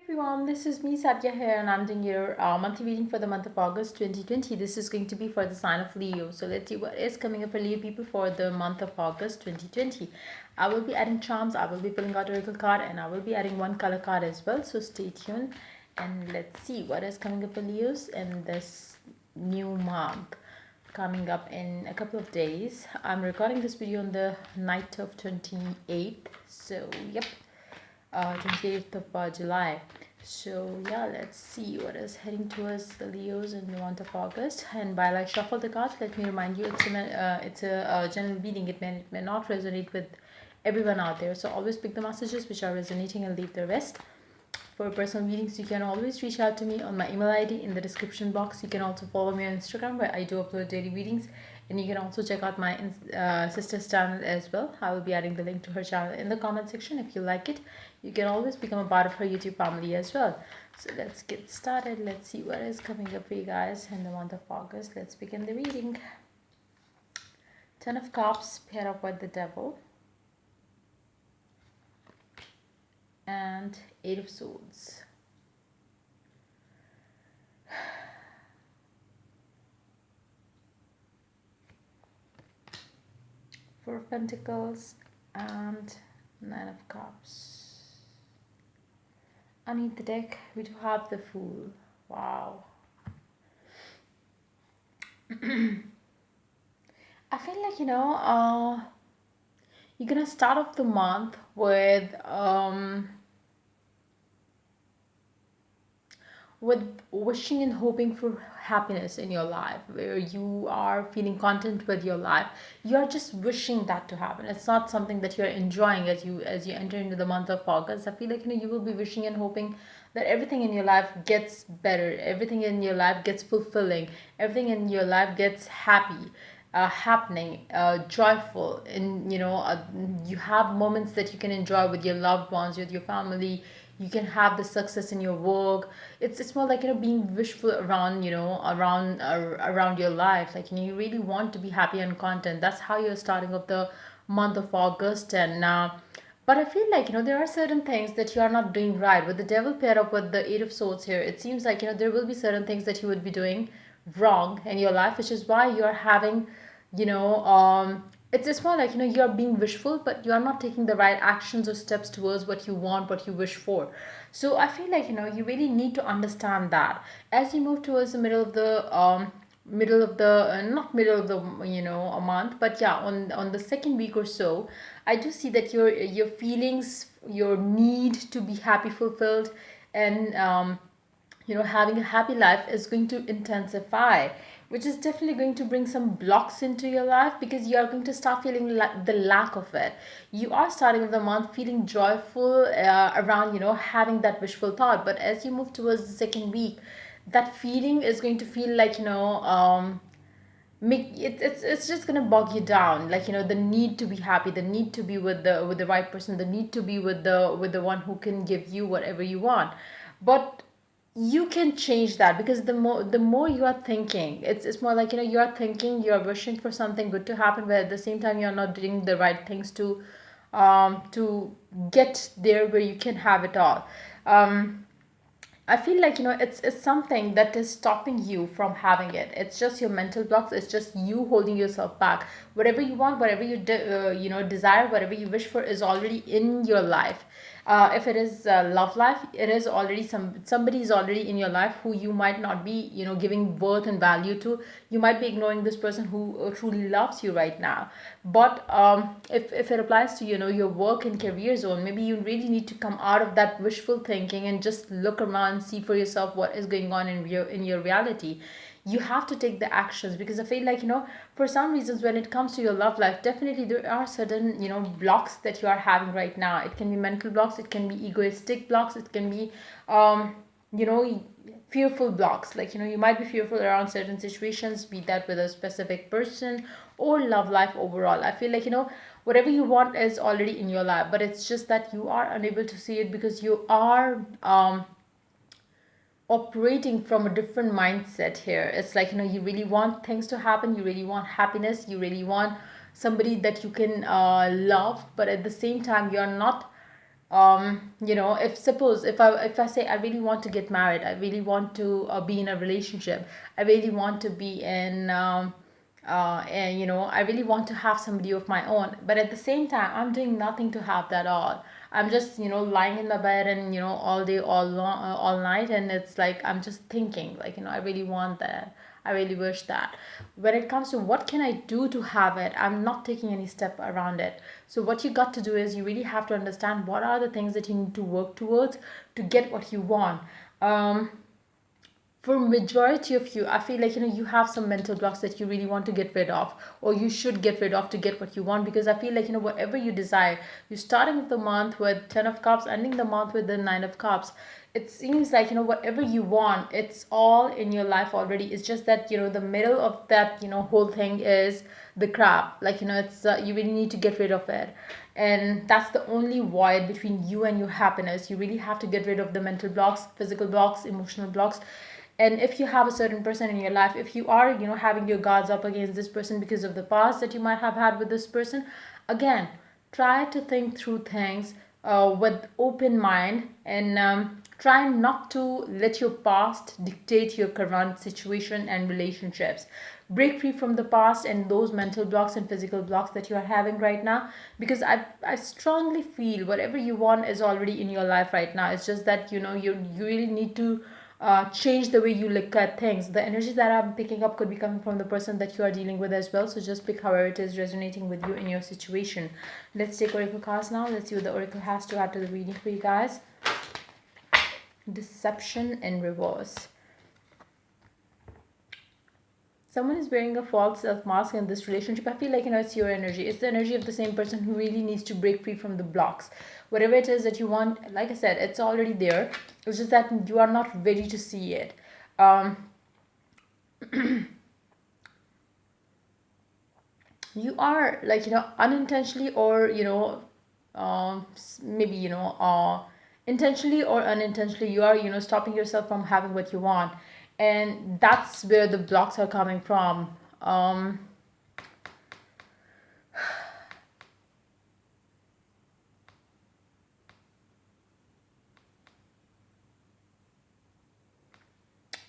Everyone, this is me Sadia here, and I'm doing your monthly reading for the month of August 2020. This is going to be for the sign of Leo. So let's see what is coming up for Leo people for the month of August 2020. I will be adding charms, I will be pulling out oracle card, and I will be adding one color card as well. So stay tuned and let's see what is coming up for Leos in this new month coming up in a couple of days. I'm recording this video on the night of 28th. So yep, 28th of July. So yeah, let's see what is heading towards the Leos in the month of August. And while I shuffle the cards, let me remind you it's a general reading. It may not resonate with everyone out there. So always pick the messages which are resonating and leave the rest. For personal readings, you can always reach out to me on my email ID in the description box. You can also follow me on Instagram where I do upload daily readings. And you can also check out my sister's channel as well. I will be adding the link to her channel in the comment section. If you like it, you can always become a part of her YouTube family as well. So let's get started. Let's see what is coming up for you guys in the month of August. Let's begin the reading. Ten of Cups paired up with the Devil. And Eight of Swords. Four of Pentacles and Nine of Cups. Underneath the deck, we do have the Fool. Wow. I feel like, you're gonna start off the month with wishing and hoping for happiness in your life, where you are feeling content with your life. You are just wishing that to happen. It's not something that you're enjoying as you enter into the month of August. I feel like you will be wishing and hoping that everything in your life gets better, everything in your life gets fulfilling, everything in your life gets happy, happening, joyful, and you have moments that you can enjoy with your loved ones, with your family. You can have the success in your work. It's more like being wishful around around your life. Like you really want to be happy and content. That's how you're starting off the month of August. And but I feel like there are certain things that you are not doing right. With the Devil paired up with the Eight of Swords here, it seems like there will be certain things that you would be doing wrong in your life, which is why you're having it's just more like you're being wishful, but you are not taking the right actions or steps towards what you want, what you wish for. So I feel like you really need to understand that as you move towards the middle of the not middle of the a month, but yeah, on the second week or so, I do see that your feelings, your need to be happy fulfilled, and having a happy life is going to intensify, which is definitely going to bring some blocks into your life, because you are going to start feeling the lack of it. You are starting of the month feeling joyful around having that wishful thought, but as you move towards the second week, that feeling is going to feel like make it's just gonna bog you down, like the need to be happy, the need to be with the right person, the need to be with the one who can give you whatever you want. But you can change that, because the more you are thinking, it's more like you are thinking, you are wishing for something good to happen, but at the same time you're not doing the right things to get there where you can have it all. I feel like it's something that is stopping you from having it. It's just your mental blocks. It's just you holding yourself back. Whatever you want, whatever desire, whatever you wish for is already in your life. If it is love life, it is already somebody is already in your life who you might not be giving worth and value to. You might be ignoring this person who truly loves you right now. But if it applies to your work and career zone, maybe you really need to come out of that wishful thinking and just look around, see for yourself what is going on in your reality. You have to take the actions, because I feel like for some reasons, when it comes to your love life, definitely there are certain blocks that you are having right now. It can be mental blocks, it can be egoistic blocks, it can be you know fearful blocks. Like you might be fearful around certain situations, be that with a specific person or love life overall. I feel like whatever you want is already in your life, but it's just that you are unable to see it, because you are operating from a different mindset here. It's like you really want things to happen, you really want happiness, you really want somebody that you can love, but at the same time you're not If suppose if I say I really want to get married, I really want to be in a relationship, I really want to be in and I really want to have somebody of my own, but at the same time I'm doing nothing to have that all. I'm just lying in the bed and all day all night, and it's like I'm just thinking like I really want that, I really wish that. When it comes to what can I do to have it, I'm not taking any step around it. So what you got to do is you really have to understand what are the things that you need to work towards to get what you want. um, for majority of you, I feel like you have some mental blocks that you really want to get rid of, or you should get rid of to get what you want, because I feel like whatever you desire, you're starting the month with 10 of cups, ending the month with the 9 of cups. It seems like whatever you want, it's all in your life already. It's just that the middle of that whole thing is the crap, like it's you really need to get rid of it. And that's the only void between you and your happiness. You really have to get rid of the mental blocks, physical blocks, emotional blocks. And if you have a certain person in your life, if you are having your guards up against this person because of the past that you might have had with this person, again, try to think through things with open mind, and try not to let your past dictate your current situation and relationships. Break free from the past and those mental blocks and physical blocks that you are having right now, because I strongly feel whatever you want is already in your life right now. It's just that you really need to change the way you look at things. The energy that I'm picking up could be coming from the person that you are dealing with as well. So just pick however it is resonating with you in your situation. Let's take oracle cards now. Let's see what the oracle has to add to the reading for you guys. Deception in reverse. Someone is wearing a false self mask in this relationship. I feel like it's your energy. It's the energy of the same person who really needs to break free from the blocks. Whatever it is that you want, like I said, it's already there. It's just that you are not ready to see it. um you are like unintentionally, or maybe intentionally or unintentionally, you are stopping yourself from having what you want. And that's where the blocks are coming from.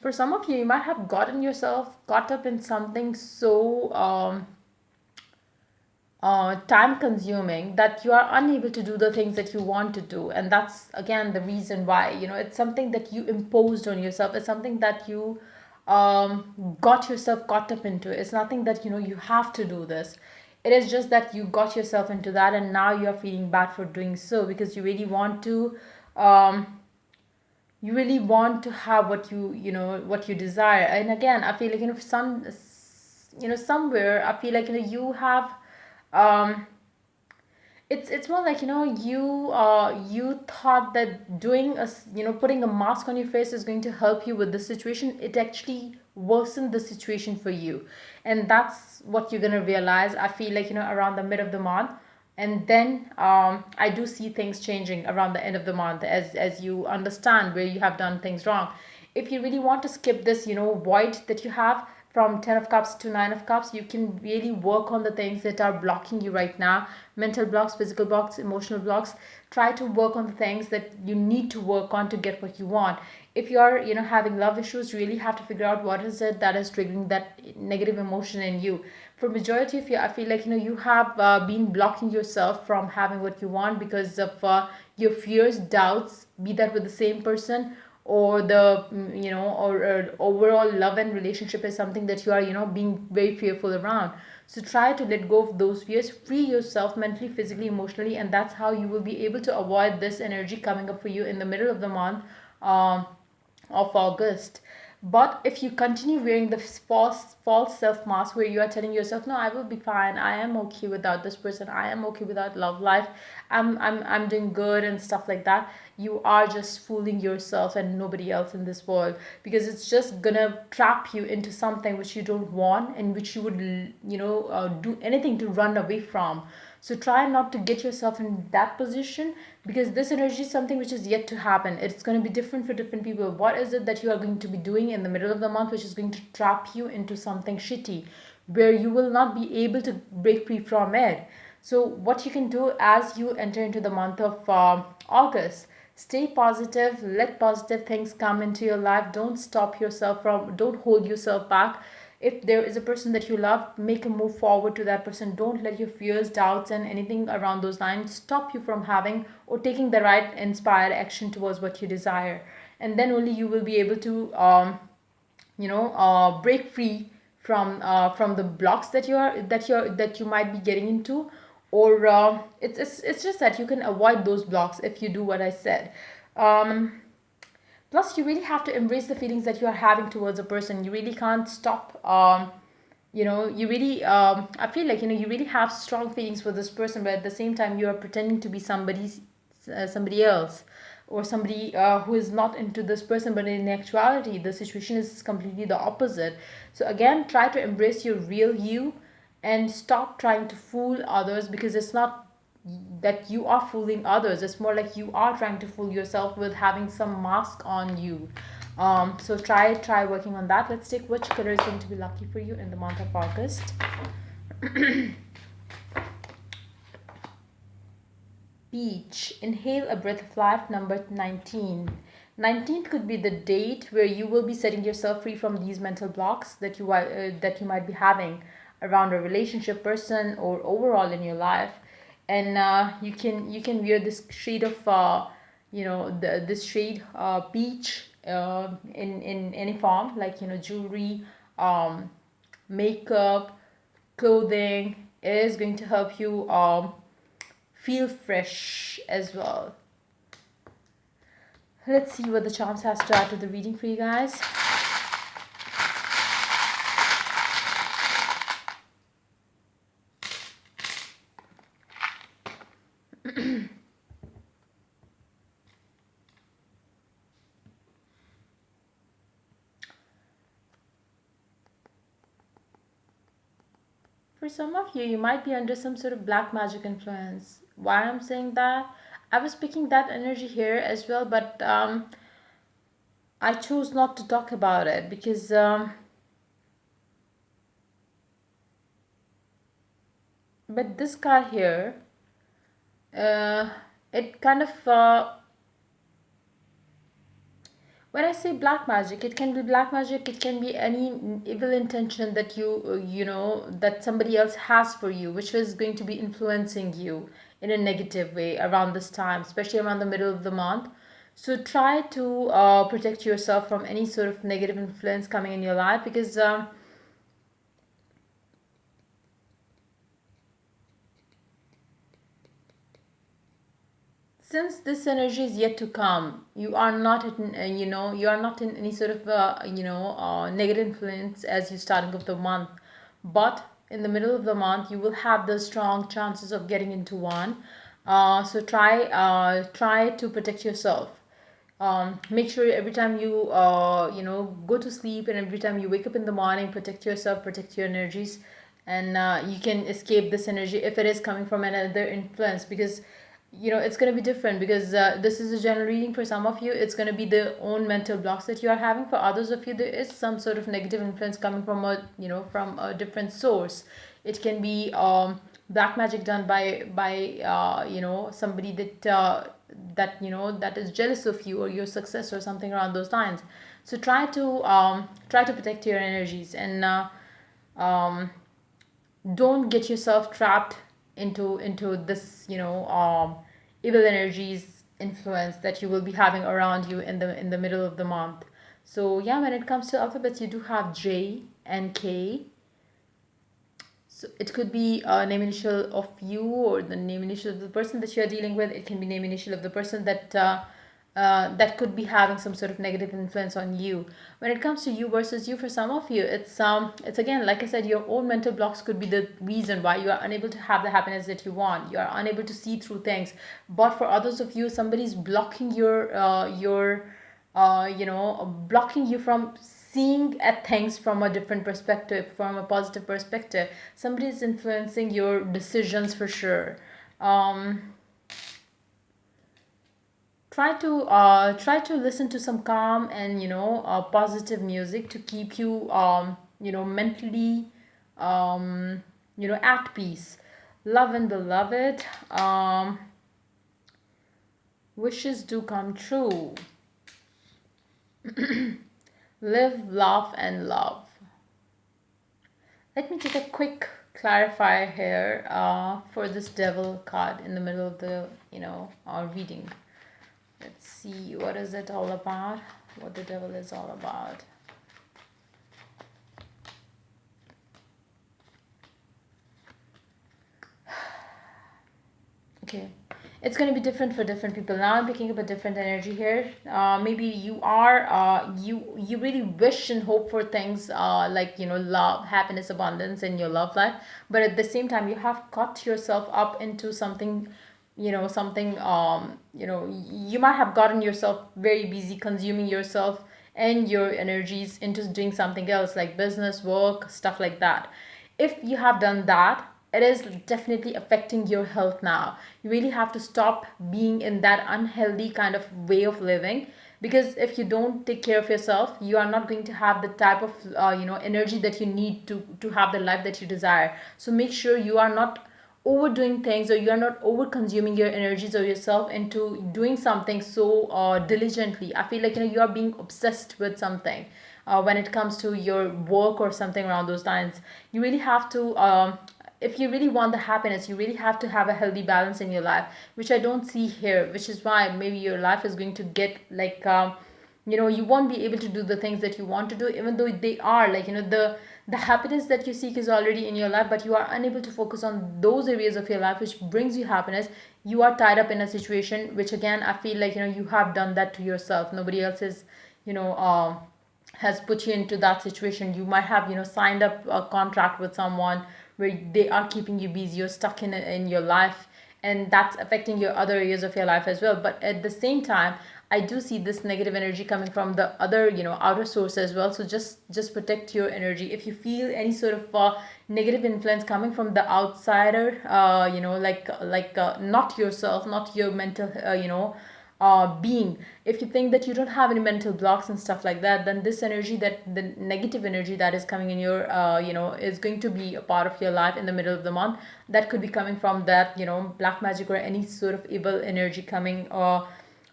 For some of you, you might have gotten yourself caught up in something so time consuming that you are unable to do the things that you want to do. And that's again the reason why it's something that you imposed on yourself. It's something that you got yourself caught up into. It's nothing that you have to do this. It is just that you got yourself into that, and now you're feeling bad for doing so, because you really want to have what you desire. And again, I feel like somewhere I feel like you have um it's more like you thought that doing putting a mask on your face is going to help you with the situation. It actually worsened the situation for you, and that's what you're gonna realize. I feel like around the mid of the month. And then I do see things changing around the end of the month, as you understand where you have done things wrong. If you really want to skip this void that you have from 10 of cups to 9 of cups, you can really work on the things that are blocking you right now. Mental blocks, physical blocks, emotional blocks. Try to work on the things that you need to work on to get what you want. If you are having love issues, you really have to figure out what is it that is triggering that negative emotion in you. For majority of you, I feel like you have been blocking yourself from having what you want because of your fears, doubts, be that with the same person, or the or overall love and relationship is something that you are being very fearful around. So try to let go of those fears, free yourself mentally, physically, emotionally, and that's how you will be able to avoid this energy coming up for you in the middle of the month um, of August. But if you continue wearing the false self mask where you are telling yourself, no, I will be fine, I am okay without this person, I am okay without love life, I'm doing good and stuff like that, you are just fooling yourself and nobody else in this world, because it's just gonna trap you into something which you don't want and which you would do anything to run away from. So try not to get yourself in that position, because this energy is something which is yet to happen. It's going to be different for different people. What is it that you are going to be doing in the middle of the month which is going to trap you into something shitty where you will not be able to break free from it? So what you can do as you enter into the month of August, stay positive, let positive things come into your life. Don't hold yourself back. If there is a person that you love, make a move forward to that person. Don't let your fears, doubts, and anything around those lines stop you from having or taking the right inspired action towards what you desire. And then only you will be able to break free from the blocks that you might be getting into, or it's just that you can avoid those blocks if you do what I said. um, Plus, you really have to embrace the feelings that you are having towards a person. You really can't stop. You really, I feel like, you really have strong feelings for this person, but at the same time, you are pretending to be somebody else, or somebody who is not into this person, but in actuality, the situation is completely the opposite. So, again, try to embrace your real you and stop trying to fool others, because it's not that you are fooling others, it's more like you are trying to fool yourself with having some mask on you. So try working on that. Let's take which color is going to be lucky for you in the month of August. Peach. Inhale a breath of life, number 19. 19th could be the date where you will be setting yourself free from these mental blocks that you might be having around a relationship, person, or overall in your life. And you can wear this shade of this shade peach in any form, like jewelry, um, makeup, clothing. It is going to help you feel fresh as well. Let's see what the charms has to add to the reading for you guys. For some of you, you might be under some sort of black magic influence. Why I'm saying that? I was picking that energy here as well, but I chose not to talk about it because but this card here, uh, it kind of when I say black magic, it can be black magic, it can be any evil intention that that somebody else has for you, which is going to be influencing you in a negative way around this time, especially around the middle of the month. So try to protect yourself from any sort of negative influence coming in your life, because since this energy is yet to come, you are not in any sort of negative influence as you starting of the month, but in the middle of the month you will have the strong chances of getting into one. So try to protect yourself. Make sure every time you go to sleep and every time you wake up in the morning, protect yourself, protect your energies, and you can escape this energy if it is coming from another influence, because it's going to be different, because this is a general reading. For some of you, it's going to be the own mental blocks that you are having. For others of you, there is some sort of negative influence coming from a different source. It can be black magic done by somebody that is jealous of you or your success or something around those lines. So try to protect your energies, and um, don't get yourself trapped into this evil energies influence that you will be having around you in the middle of the month. So yeah, when it comes to alphabets, you do have J and K. So it could be a name initial of you, or the name initial of the person that you are dealing with. It can be name initial of the person that could be having some sort of negative influence on you. When it comes to you versus you, for some of you, it's again, like I said, your own mental blocks could be the reason why you are unable to have the happiness that you want. You are unable to see through things. But for others of you, somebody's blocking blocking you from seeing at things from a different perspective, from a positive perspective. Somebody is influencing your decisions for sure. um, try to listen to some calm and positive music to keep you mentally at peace. Love and beloved. Wishes do come true. Live, laugh, and love. Let me take a quick clarifier here for this devil card in the middle of the, reading. Let's see, what is it all about? What the devil is all about. Okay, it's going to be different for different people. Now I'm picking up a different energy here. Maybe you really wish and hope for things like, love, happiness, abundance in your love life, but at the same time you have caught yourself up into something, something, you might have gotten yourself very busy consuming yourself and your energies into doing something else like business, work, stuff like that. If you have done that, it is definitely affecting your health now. You really have to stop being in that unhealthy kind of way of living, because if you don't take care of yourself, you are not going to have the type of energy that you need to have the life that you desire. So make sure you are not overdoing things, or you are not over consuming your energies or yourself into doing something so diligently. I feel like you are being obsessed with something when it comes to your work or something around those lines. You really have to if you really want the happiness, you really have to have a healthy balance in your life, which I don't see here, which is why maybe your life is going to get like you won't be able to do the things that you want to do, even though they are like, the happiness that you seek is already in your life, but you are unable to focus on those areas of your life which brings you happiness. You are tied up in a situation which, again, I feel like, you have done that to yourself. Nobody else is, you know has put you into that situation. You might have, signed up a contract with someone where they are keeping you busy. You're stuck in your life, and that's affecting your other areas of your life as well. But at the same time, I do see this negative energy coming from the other, outer source as well. So just protect your energy. If you feel any sort of negative influence coming from the outsider, not yourself, not your mental, being. If you think that you don't have any mental blocks and stuff like that, then this energy, that the negative energy that is coming in your, is going to be a part of your life in the middle of the month. That could be coming from that, black magic or any sort of evil energy coming, or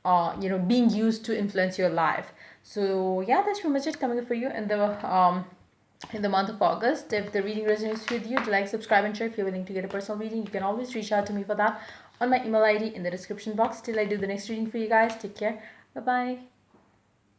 being used to influence your life. So yeah, that's pretty much it coming up for you in the month of August. If the reading resonates with you, do like, subscribe, and share. If you're willing to get a personal reading, you can always reach out to me for that on my email ID in the description box. Till I do the next reading for you guys, take care. Bye bye.